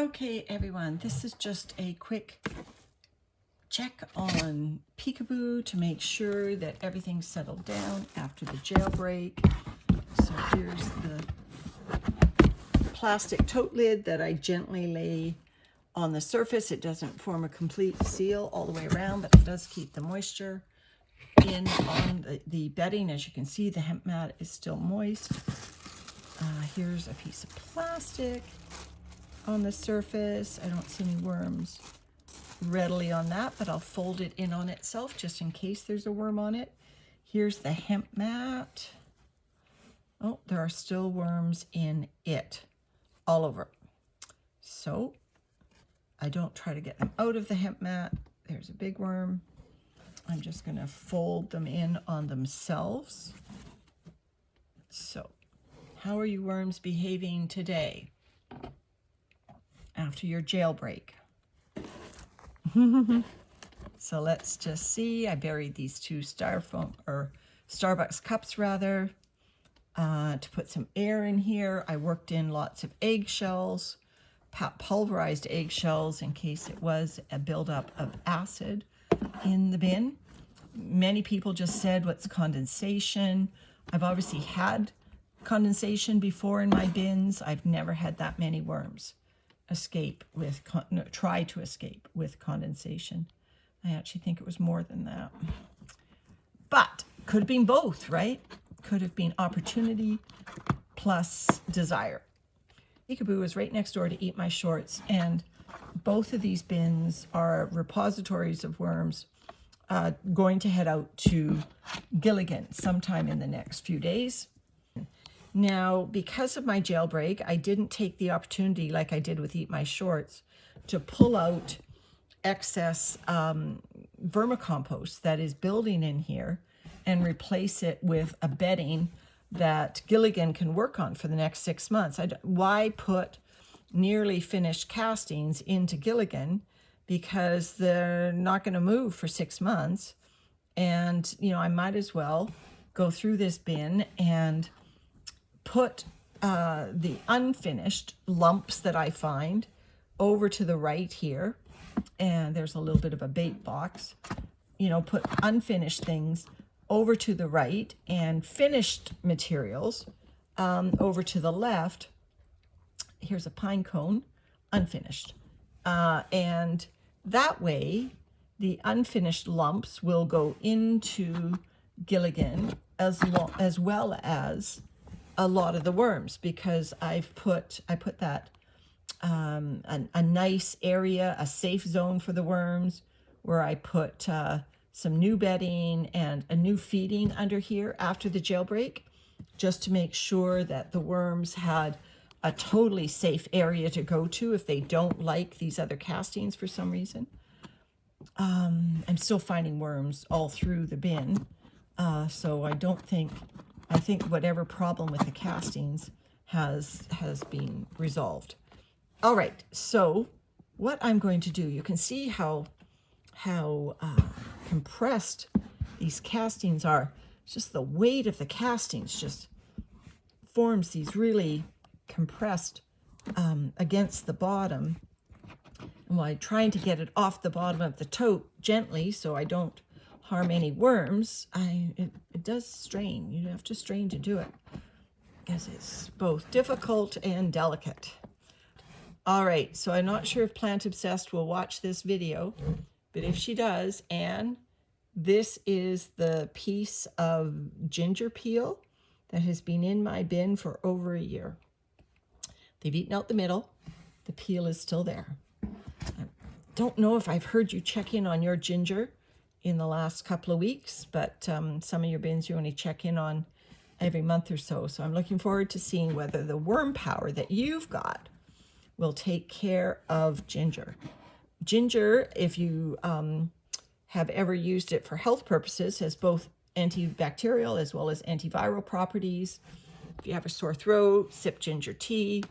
Okay, everyone, this is just a quick check on Peekaboo to make sure that everything's settled down after the jailbreak. So here's the plastic tote lid that I gently lay on the surface. It doesn't form a complete seal all the way around, but it does keep the moisture in on the bedding. As you can see, the hemp mat is still moist. Here's a piece of plastic on the surface. I don't see any worms readily on that, but I'll fold it in on itself just in case there's a worm on it. Here's the hemp mat. Oh, there are still worms in it all over. So I don't try to get them out of the hemp mat. There's a big worm. I'm just going to fold them in on themselves. So how are you worms behaving today after your jailbreak? So let's just see. I buried these two styrofoam or Starbucks cups rather to put some air in here. I worked in lots of eggshells, pulverized eggshells in case it was a buildup of acid in the bin. Many people just said, what's condensation? I've obviously had condensation before in my bins. I've never had that many worms try to escape with condensation. I actually think it was more than that. But could have been both, right? Could have been opportunity plus desire. Peekaboo is right next door to Eat My Shorts, and both of these bins are repositories of worms going to head out to Gilligan sometime in the next few days. Now, because of my jailbreak, I didn't take the opportunity like I did with Eat My Shorts to pull out excess vermicompost that is building in here and replace it with a bedding that Gilligan can work on for the next 6 months. Why put nearly finished castings into Gilligan? Because they're not going to move for 6 months. And, you know, I might as well go through this bin and put the unfinished lumps that I find over to the right here. And there's a little bit of a bait box. You know, put unfinished things over to the right and finished materials over to the left. Here's a pine cone, unfinished. And that way, the unfinished lumps will go into Gilligan as well as a lot of the worms, because I put that a nice area, a safe zone for the worms, where I put some new bedding and a new feeding under here after the jailbreak, just to make sure that the worms had a totally safe area to go to if they don't like these other castings for some reason. I'm still finding worms all through the bin, so I think whatever problem with the castings has been resolved. All right, so what I'm going to do, you can see how compressed these castings are. Just the weight of the castings just forms these really compressed against the bottom. And while I'm trying to get it off the bottom of the tote gently so I don't harm any worms, it does strain. You have to strain to do it, because it's both difficult and delicate. All right, so I'm not sure if Plant Obsessed will watch this video, but if she does, Anne, this is the piece of ginger peel that has been in my bin for over a year. They've eaten out the middle. The peel is still there. I don't know if I've heard you check in on your ginger in the last couple of weeks, but some of your bins you only check in on every month or so. So I'm looking forward to seeing whether the worm power that you've got will take care of ginger. Ginger, if you have ever used it for health purposes, has both antibacterial as well as antiviral properties. If you have a sore throat, sip ginger tea.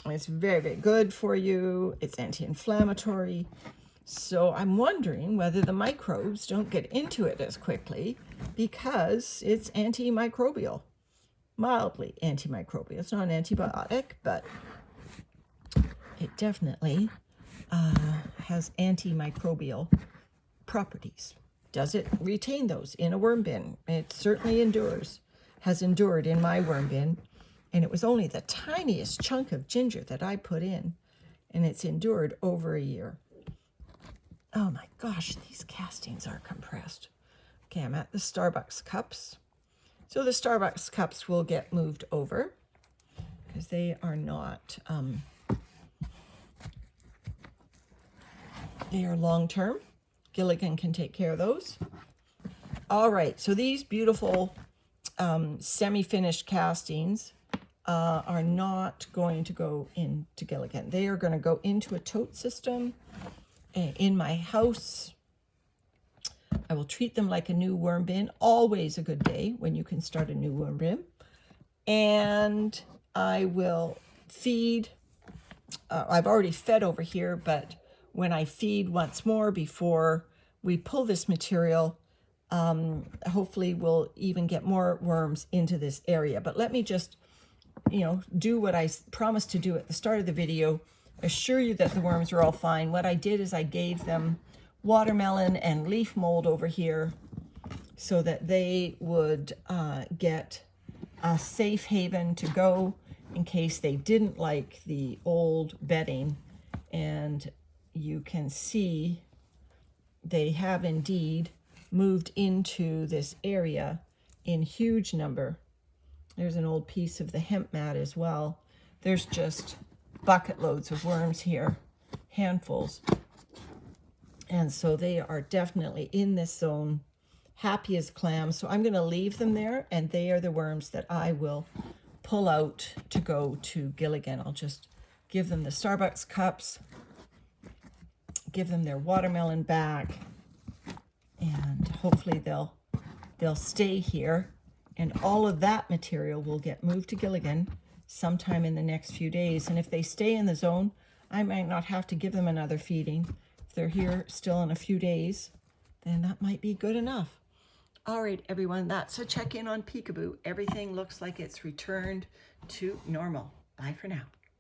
It's very, very good for you. It's anti-inflammatory. So I'm wondering whether the microbes don't get into it as quickly because it's antimicrobial, mildly antimicrobial. It's not an antibiotic, but it definitely has antimicrobial properties. Does it retain those in a worm bin? It certainly has endured in my worm bin, and it was only the tiniest chunk of ginger that I put in, and it's endured over a year. Oh my gosh, these castings are compressed. Okay, I'm at the Starbucks cups. So the Starbucks cups will get moved over because they are not, they are long-term. Gilligan can take care of those. All right, so these beautiful semi-finished castings are not going to go into Gilligan. They are going to go into a tote system in my house. I will treat them like a new worm bin. Always a good day when you can start a new worm bin. And I will feed. I've already fed over here, but when I feed once more before we pull this material, hopefully we'll even get more worms into this area. But let me just, do what I promised to do at the start of the video, assure you that the worms are all fine. What I did is I gave them watermelon and leaf mold over here so that they would get a safe haven to go in case they didn't like the old bedding. And you can see they have indeed moved into this area in huge number. There's an old piece of the hemp mat as well. There's just bucket loads of worms here, handfuls. And so they are definitely in this zone, happy as clams. So I'm going to leave them there, and they are the worms that I will pull out to go to Gilligan. I'll just give them the Starbucks cups, give them their watermelon back, and hopefully they'll stay here. And all of that material will get moved to Gilligan sometime in the next few days. And if they stay in the zone, I might not have to give them another feeding. If they're here still in a few days, then that might be good enough. All right, everyone, that's a check-in on Peekaboo. Everything looks like it's returned to normal. Bye for now.